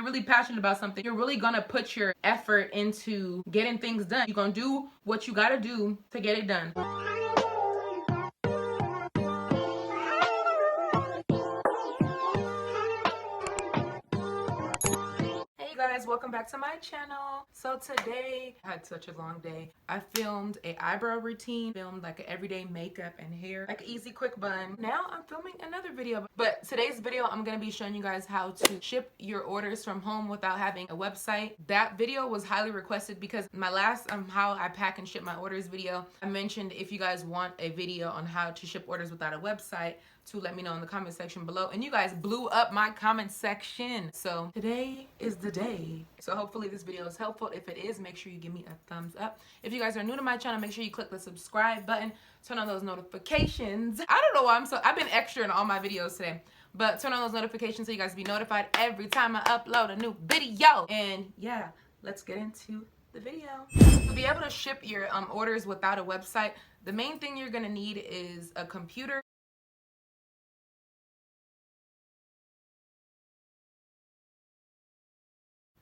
really passionate about something, you're really gonna put your effort into getting things done. You're gonna do what you gotta do to get it done. Guys, welcome back to my channel. So today I had such a long day. I filmed a eyebrow routine, filmed like an everyday makeup and hair, like an easy quick bun. Now I'm filming another video, but today's video I'm gonna be showing you guys how to ship your orders from home without having a website. That video was highly requested because my last how I pack and ship my orders video, I mentioned if you guys want a video on how to ship orders without a website, to let me know in the comment section below, and you guys blew up my comment section. So today is the day. So hopefully this video is helpful. If it is, make sure you give me a thumbs up. If you guys are new to my channel, make sure you click the subscribe button, turn on those notifications. I don't know why I've been extra in all my videos today, but turn on those notifications so you guys be notified every time I upload a new video. And yeah, let's get into the video. To be able to ship your orders without a website, the main thing you're gonna need is a computer,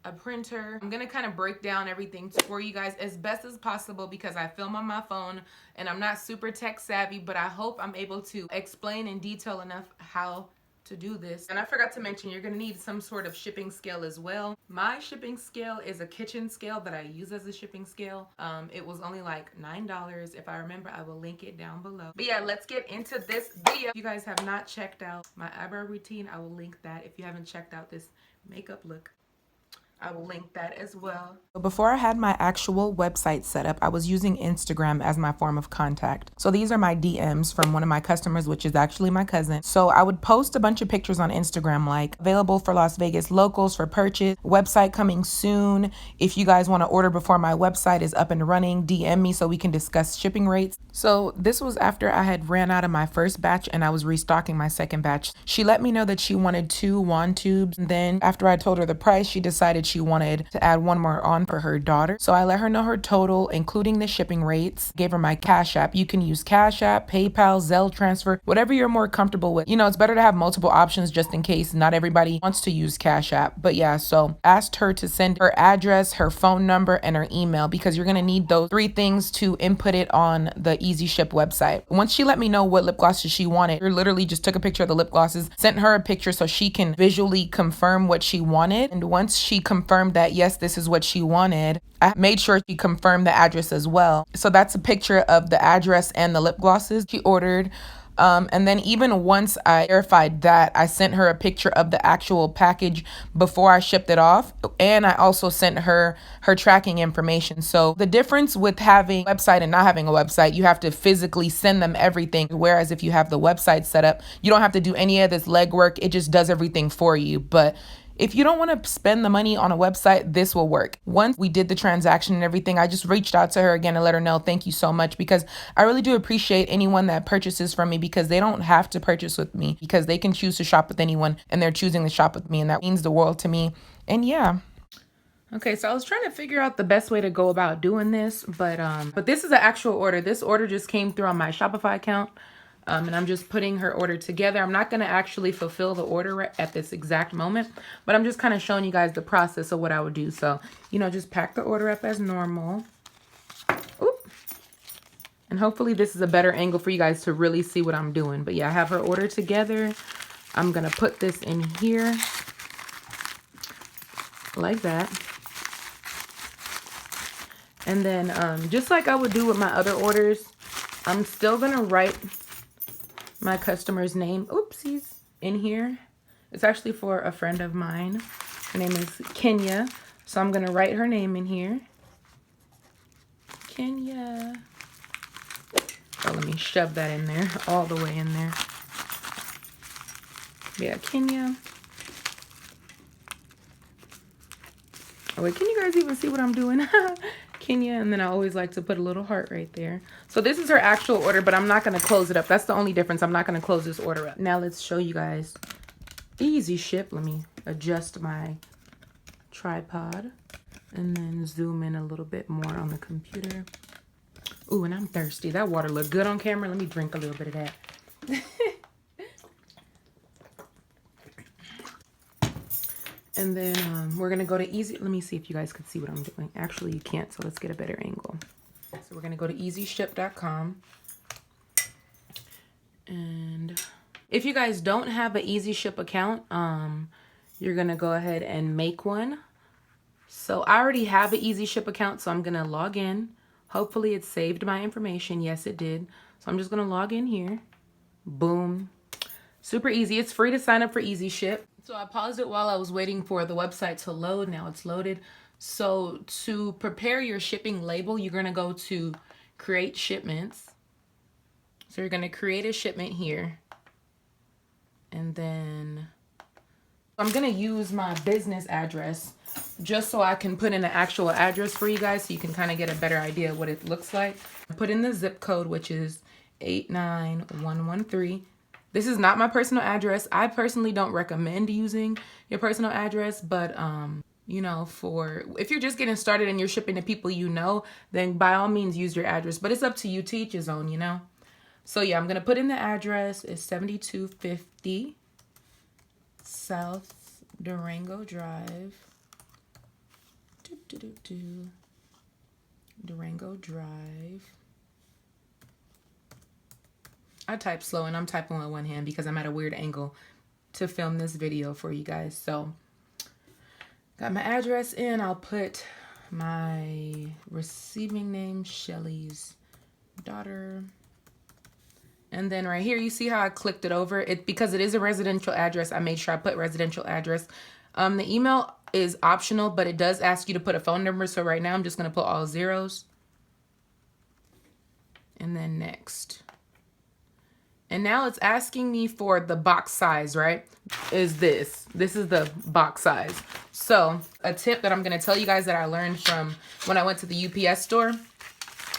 a printer. I'm gonna kind of break down everything for you guys as best as possible because I film on my phone and I'm not super tech savvy, but I hope I'm able to explain in detail enough how to do this. And I forgot to mention, you're gonna need some sort of shipping scale as well. My shipping scale is a kitchen scale that I use as a shipping scale. It was only like $9. If I remember, I will link it down below. But yeah, let's get into this video. If you guys have not checked out my eyebrow routine, I will link that. If you haven't checked out this makeup look, I will link that as well. Before I had my actual website set up, I was using Instagram as my form of contact. So these are my DMs from one of my customers, which is actually my cousin. So I would post a bunch of pictures on Instagram like available for Las Vegas locals for purchase, website coming soon. If you guys want to order before my website is up and running, DM me so we can discuss shipping rates. So this was after I had ran out of my first batch and I was restocking my second batch. She let me know that she wanted 2 wand tubes. And then after I told her the price, she decided she wanted to add one more on for her daughter. So I let her know her total, including the shipping rates, gave her my Cash App. You can use Cash App, PayPal, Zelle transfer, whatever you're more comfortable with. You know, it's better to have multiple options just in case not everybody wants to use Cash App. But yeah, so asked her to send her address, her phone number, and her email because you're going to need those 3 things to input it on the Easy Ship website. Once she let me know what lip glosses she wanted, I literally just took a picture of the lip glosses, sent her a picture so she can visually confirm what she wanted. And once she confirmed that yes, this is what she wanted, I made sure she confirmed the address as well. So that's a picture of the address and the lip glosses she ordered. And then even once I verified that, I sent her a picture of the actual package before I shipped it off. And I also sent her her tracking information. So the difference with having a website and not having a website, you have to physically send them everything. Whereas if you have the website set up, you don't have to do any of this legwork. It just does everything for you. But if you don't want to spend the money on a website, this will work. Once we did the transaction and everything, I just reached out to her again and let her know thank you so much because I really do appreciate anyone that purchases from me because they don't have to purchase with me because they can choose to shop with anyone and they're choosing to shop with me, and that means the world to me. And yeah. Okay, so I was trying to figure out the best way to go about doing this, but this is an actual order. This order just came through on my Shopify account. And I'm just putting her order together. I'm not going to actually fulfill the order at this exact moment, but I'm just kind of showing you guys the process of what I would do. So, you know, just pack the order up as normal. Oop. And hopefully this is a better angle for you guys to really see what I'm doing. But yeah, I have her order together. I'm going to put this in here like that. And then just like I would do with my other orders, I'm still going to write my customer's name, oopsies, in here. It's actually for a friend of mine. Her name is Kenya. So I'm going to write her name in here. Kenya. So let me shove that in there, all the way in there. Yeah, Kenya. Oh wait, can you guys even see what I'm doing? Kenya, and then I always like to put a little heart right there. So this is her actual order, but I'm not going to close it up. That's the only difference. I'm not going to close this order up. Now let's show you guys Easy Ship. Let me adjust my tripod and then zoom in a little bit more on the computer. Ooh, and I'm thirsty. That water looked good on camera. Let me drink a little bit of that. And then we're gonna go to easy. Let me see if you guys could see what I'm doing. Actually, you can't, so let's get a better angle. So we're gonna go to easyship.com. And if you guys don't have an EasyShip account, you're gonna go ahead and make one. So I already have an EasyShip account, so I'm gonna log in. Hopefully it saved my information. Yes, it did. So I'm just gonna log in here. Boom. Super easy. It's free to sign up for EasyShip. So I paused it while I was waiting for the website to load. Now it's loaded. So to prepare your shipping label, you're gonna go to create shipments. So you're gonna create a shipment here. And then I'm gonna use my business address just so I can put in the actual address for you guys so you can kind of get a better idea of what it looks like. Put in the zip code, which is 89113. This is not my personal address. I personally don't recommend using your personal address, but you know, for if you're just getting started and you're shipping to people you know, then by all means use your address, but it's up to you, to each his own, you know. So yeah, I'm gonna put in the address. It's 7250 South Durango Drive. Durango Drive. I type slow and I'm typing with one hand because I'm at a weird angle to film this video for you guys. So got my address in. I'll put my receiving name, Shelly's daughter. And then right here, you see how I clicked it over? It because it is a residential address, I made sure I put residential address. The email is optional, but it does ask you to put a phone number. So right now I'm just gonna put all zeros. And then next. And now it's asking me for the box size, right? Is this. This is the box size. So a tip that I'm gonna tell you guys that I learned from when I went to the UPS store.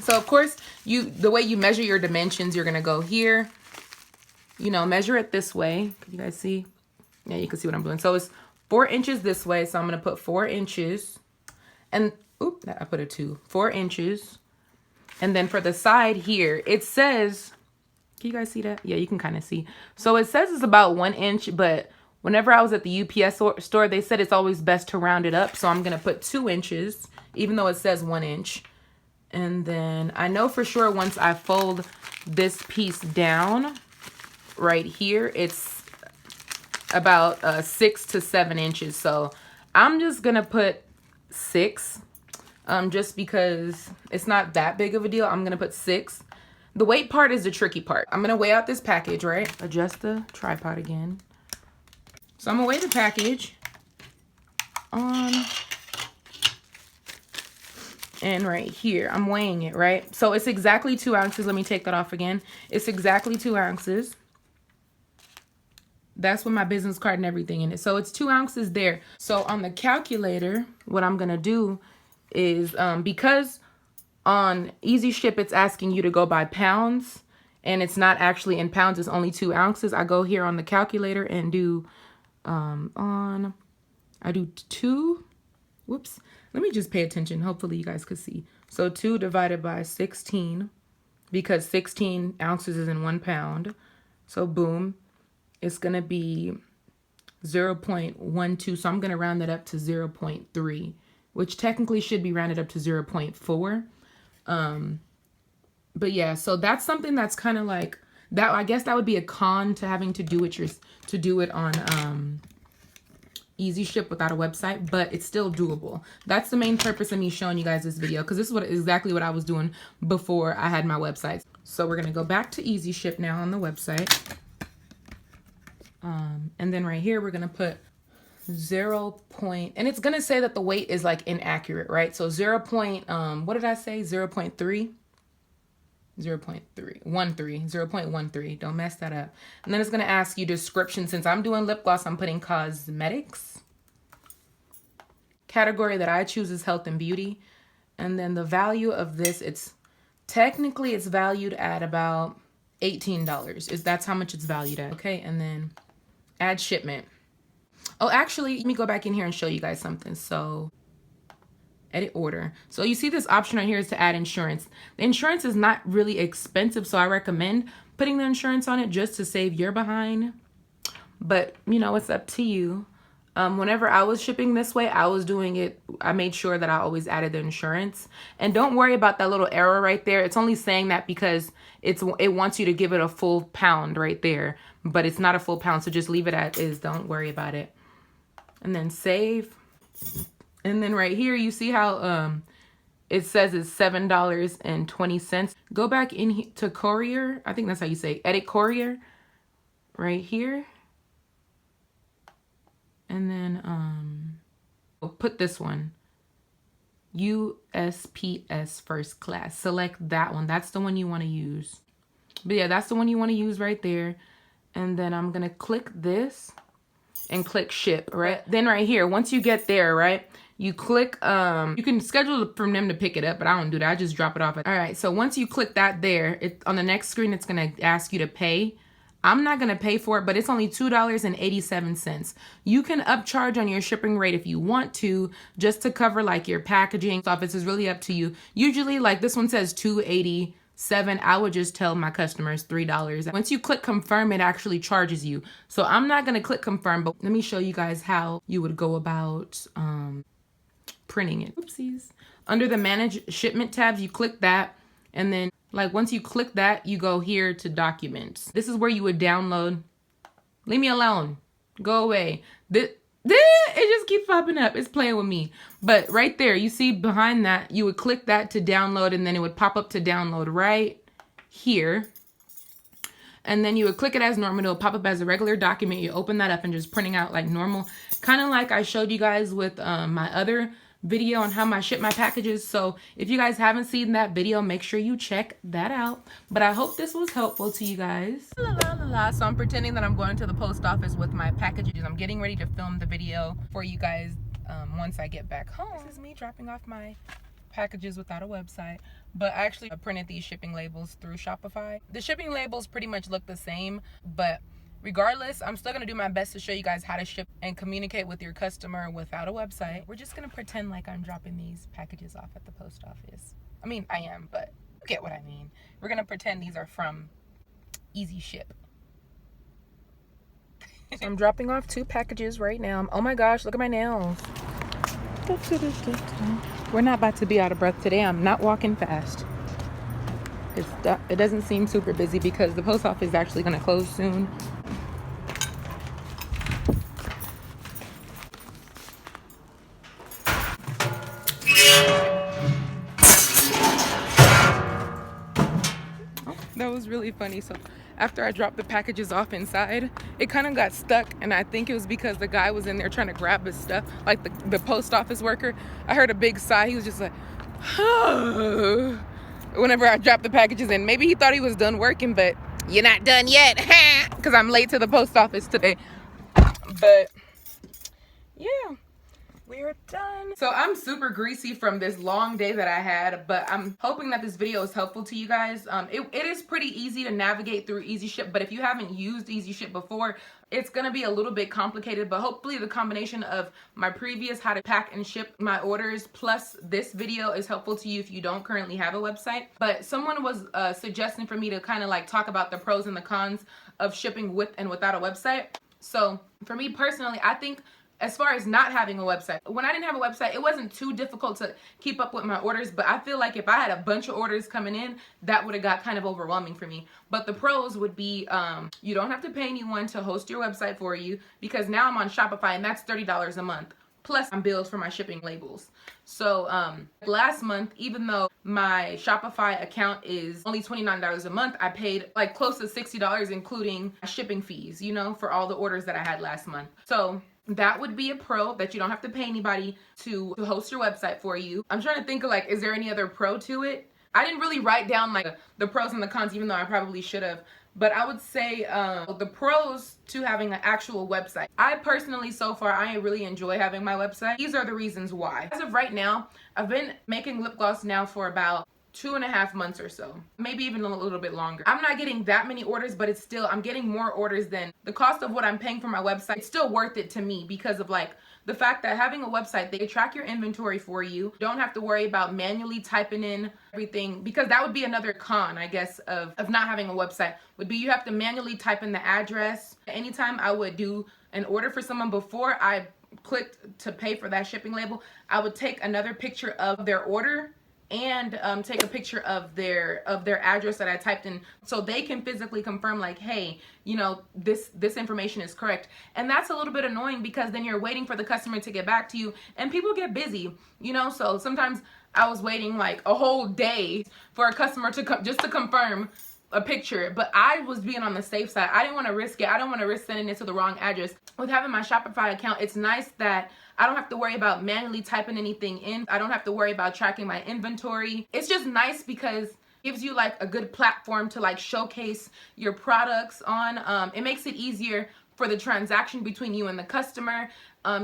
So of course, the way you measure your dimensions, you're gonna go here, you know, measure it this way. Can you guys see? Yeah, you can see what I'm doing. So it's 4 inches this way. So I'm gonna put 4 inches and, oop, I put a 2, 4 inches. And then for the side here, it says, can you guys see that? Yeah, you can kind of see. So it says it's about 1 inch, but whenever I was at the UPS store, they said it's always best to round it up. So I'm gonna put 2 inches, even though it says 1 inch. And then I know for sure once I fold this piece down right here, it's about 6 to 7 inches. So I'm just gonna put 6, just because it's not that big of a deal. I'm gonna put 6. The weight part is the tricky part. I'm gonna weigh out this package, right? Adjust the tripod again. So I'm gonna weigh the package on. And right here, I'm weighing it, right? So it's exactly 2 ounces. Let me take that off again. It's exactly 2 ounces. That's with my business card and everything in it. So it's 2 ounces there. So on the calculator, what I'm gonna do is, because on EasyShip, it's asking you to go by pounds and it's not actually in pounds, it's only 2 ounces. I go here on the calculator and do, I do 2, whoops. Let me just pay attention. Hopefully you guys could see. So 2 divided by 16, because 16 ounces is in 1 pound. So boom, it's gonna be 0.12. So I'm gonna round that up to 0.3, which technically should be rounded up to 0.4. But yeah, so that's something that's kind of like that. I guess that would be a con to having to do it on EasyShip without a website, but it's still doable. That's the main purpose of me showing you guys this video, because this is exactly what I was doing before I had my website. So we're gonna go back to EasyShip now on the website. And then right here, we're gonna put 0. And it's gonna say that the weight is like inaccurate, right? So what did I say? 0.3? 0.13. Don't mess that up. And then it's gonna ask you description. Since I'm doing lip gloss, I'm putting cosmetics. Category that I choose is health and beauty. And then the value of this, it's valued at about $18. That's how much it's valued at. Okay, and then add shipment. Oh, actually, let me go back in here and show you guys something. So edit order. So you see this option right here is to add insurance. The insurance is not really expensive, so I recommend putting the insurance on it just to save your behind. But, you know, it's up to you. Whenever I was shipping this way, I was doing it, I made sure that I always added the insurance. And don't worry about that little arrow right there. It's only saying that because it wants you to give it a full pound right there, but it's not a full pound, so just leave it as is. Don't worry about it. And then save. And then right here, you see how it says it's $7.20. Go back in to courier. I think that's how you say edit courier right here. And then we'll put this one, USPS first class. Select that one. That's the one you want to use. But yeah, that's the one you want to use right there. And then I'm gonna click this and click ship, right? Then right here, once you get there, right, you click, you can schedule from them to pick it up, but I don't do that. I just drop it off. All right, so once you click that there, on the next screen, it's gonna ask you to pay. I'm not gonna pay for it, but it's only $2.87. You can upcharge on your shipping rate if you want to, just to cover like your packaging stuff. It's really up to you. Usually, like this one says $2.87. I would just tell my customers $3. Once you click confirm, it actually charges you. So I'm not gonna click confirm, but let me show you guys how you would go about printing it. Oopsies. Under the manage shipment tabs, you click that, and then like once you click that, you go here to documents. This is where you would download. Leave me alone. Go away. It just keeps popping up. It's playing with me. But right there, you see behind that, you would click that to download, and then it would pop up to download right here. And then you would click it as normal. It'll pop up as a regular document. You open that up and just printing out like normal. Kind of like I showed you guys with my other video on how I ship my packages. So if you guys haven't seen that video, make sure you check that out. But I hope this was helpful to you guys. So I'm pretending that I'm going to the post office with my packages. I'm getting ready to film the video for you guys once I get back home. This is me dropping off my packages without a website, but I actually printed these shipping labels through Shopify. The shipping labels pretty much look the same, but regardless, I'm still going to do my best to show you guys how to ship and communicate with your customer without a website. We're just going to pretend like I'm dropping these packages off at the post office. I mean, I am, but you get what I mean. We're going to pretend these are from Easy Ship. So I'm dropping off 2 packages right now. Oh my gosh, look at my nails. We're not about to be out of breath today. I'm not walking fast. It doesn't seem super busy because the post office is actually going to close soon. That was really funny. So after I dropped the packages off inside, it kind of got stuck, and I think it was because the guy was in there trying to grab his stuff, like the post office worker. I heard a big sigh. He was just like, oh, whenever I dropped the packages in. Maybe he thought he was done working, but you're not done yet, because I'm late to the post office today. But yeah, we're done. So I'm super greasy from this long day that I had, but I'm hoping that this video is helpful to you guys. It is pretty easy to navigate through Easy Ship, but if you haven't used Easy Ship before, it's gonna be a little bit complicated, but hopefully the combination of my previous how to pack and ship my orders plus this video is helpful to you if you don't currently have a website. But someone was suggesting for me to kind of like talk about the pros and the cons of shipping with and without a website. So for me personally, I think as far as not having a website, when I didn't have a website, it wasn't too difficult to keep up with my orders, but I feel like if I had a bunch of orders coming in, that would have got kind of overwhelming for me. But the pros would be, you don't have to pay anyone to host your website for you, because now I'm on Shopify and that's $30 a month. Plus I'm billed for my shipping labels. So last month, even though my Shopify account is only $29 a month, I paid like close to $60, including shipping fees, you know, for all the orders that I had last month. So that would be a pro, that you don't have to pay anybody to host your website for you. I'm trying to think of like, is there any other pro to it? I didn't really write down like the pros and the cons, even though I probably should have. But I would say the pros to having an actual website. I personally, so far, I really enjoy having my website. These are the reasons why. As of right now, I've been making lip gloss now for about 2.5 months or so, maybe even a little bit longer. I'm not getting that many orders, but it's still, I'm getting more orders than the cost of what I'm paying for my website. It's still worth it to me because of like the fact that having a website, they track your inventory for you. Don't have to worry about manually typing in everything, because that would be another con, I guess, of not having a website, would be you have to manually type in the address. Anytime I would do an order for someone, before I clicked to pay for that shipping label, I would take another picture of their order and take a picture of their address that I typed in, so they can physically confirm, like, hey, you know, this information is correct. And that's a little bit annoying, because then you're waiting for the customer to get back to you, and people get busy, you know. So sometimes I was waiting like a whole day for a customer to just to confirm a picture, but I was being on the safe side. I didn't want to risk it. I don't want to risk sending it to the wrong address. With having my Shopify account, it's nice that I don't have to worry about manually typing anything in. I don't have to worry about tracking my inventory. It's just nice because it gives you like a good platform to like showcase your products on. It makes it easier for the transaction between you and the customer.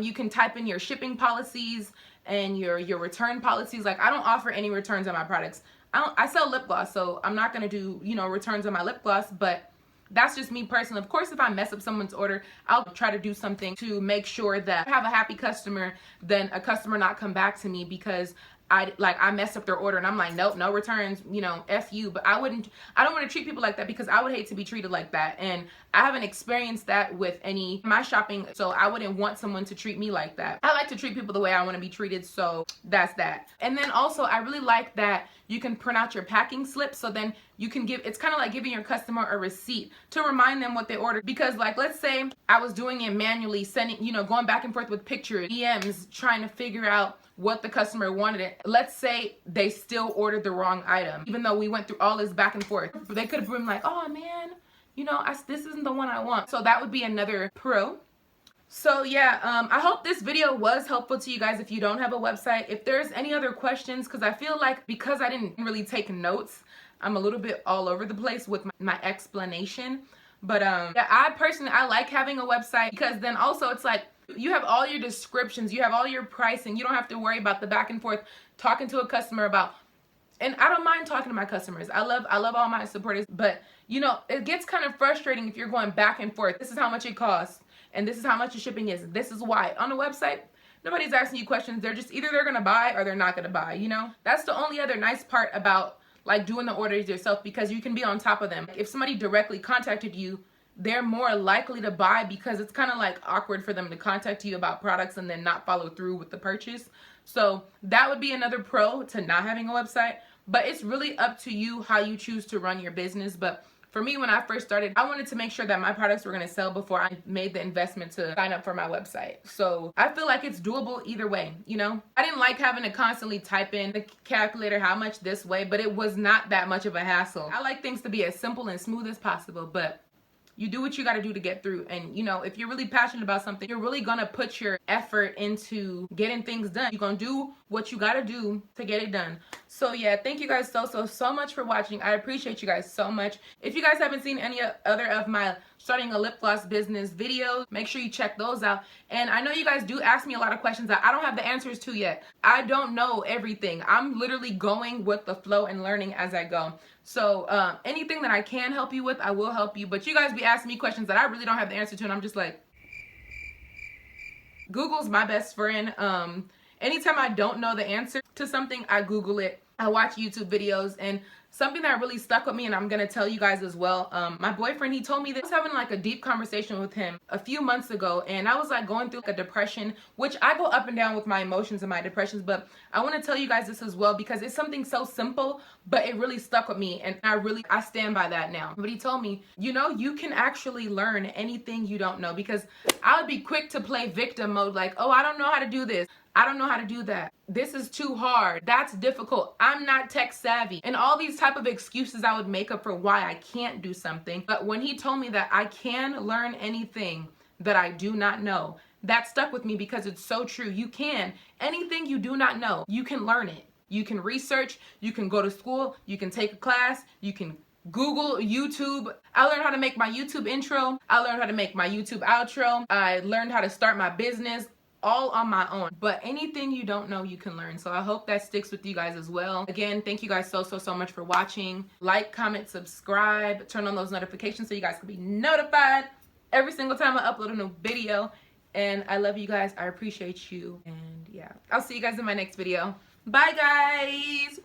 You can type in your shipping policies and your return policies. Like, I don't offer any returns on my products. I sell lip gloss, so I'm not gonna do, you know, returns on my lip gloss, but that's just me personally. Of course, if I mess up someone's order, I'll try to do something to make sure that I have a happy customer than a customer not come back to me because I messed up their order and I'm like, nope, no returns, you know, F you. But I don't want to treat people like that, because I would hate to be treated like that. And I haven't experienced that with my shopping, so I wouldn't want someone to treat me like that. I like to treat people the way I want to be treated, so that's that. And then also, I really like that you can print out your packing slip, so then you can it's kind of like giving your customer a receipt to remind them what they ordered. Because like, let's say I was doing it manually, sending, you know, going back and forth with pictures, DMs, trying to figure out what the customer wanted it. Let's say they still ordered the wrong item, even though we went through all this back and forth. They could have been like, oh man, you know, this isn't the one I want. So that would be another pro. So yeah, I hope this video was helpful to you guys if you don't have a website. If there's any other questions, because I feel like because I didn't really take notes, I'm a little bit all over the place with my explanation. But yeah, I like having a website, because then also it's like, you have all your descriptions, you have all your pricing, you don't have to worry about the back and forth talking to a customer about. And I don't mind talking to my customers. I love all my supporters, but you know, it gets kind of frustrating if you're going back and forth. This is how much it costs, and this is how much the shipping is. This is why. On the website, nobody's asking you questions. They're just either they're gonna buy or they're not gonna buy, you know? That's the only other nice part about like doing the orders yourself, because you can be on top of them. If somebody directly contacted you, they're more likely to buy, because it's kind of like awkward for them to contact you about products and then not follow through with the purchase. So that would be another pro to not having a website. But it's really up to you how you choose to run your business. But for me, when I first started, I wanted to make sure that my products were going to sell before I made the investment to sign up for my website. So I feel like it's doable either way, you know? I didn't like having to constantly type in the calculator how much this way, but it was not that much of a hassle. I like things to be as simple and smooth as possible, but you do what you got to do to get through. And you know, if you're really passionate about something, you're really gonna put your effort into getting things done. You're gonna do what you got to do to get it done. So yeah, thank you guys so much for watching. I appreciate you guys so much. If you guys haven't seen any other of my starting a lip gloss business videos, make sure you check those out. And I know you guys do ask me a lot of questions that I don't have the answers to yet. I don't know everything. I'm literally going with the flow and learning as I go. So anything that I can help you with, I will help you. But you guys be asking me questions that I really don't have the answer to, and I'm just like, Google's my best friend. Anytime I don't know the answer to something, I Google it. I watch YouTube videos. And something that really stuck with me, and I'm gonna tell you guys as well, my boyfriend, he told me that I was having like a deep conversation with him a few months ago, and I was like going through like a depression, which I go up and down with my emotions and my depressions, but I want to tell you guys this as well, because it's something so simple, but it really stuck with me, and I stand by that now. But he told me, you know, you can actually learn anything you don't know, because I would be quick to play victim mode, like, oh, I don't know how to do this, I don't know how to do that, this is too hard, that's difficult, I'm not tech savvy, and all these type of excuses I would make up for why I can't do something. But when he told me that I can learn anything that I do not know, that stuck with me, because it's so true. You can. Anything you do not know, you can learn it. You can research, you can go to school, you can take a class, you can Google, YouTube. I learned how to make my YouTube intro, I learned how to make my YouTube outro, I learned how to start my business, all on my own. But anything you don't know, you can learn. So I hope that sticks with you guys as well. Again, thank you guys so much for watching. Like, comment, subscribe, turn on those notifications so you guys can be notified every single time I upload a new video. And I love you guys. I appreciate you. And yeah, I'll see you guys in my next video. Bye guys.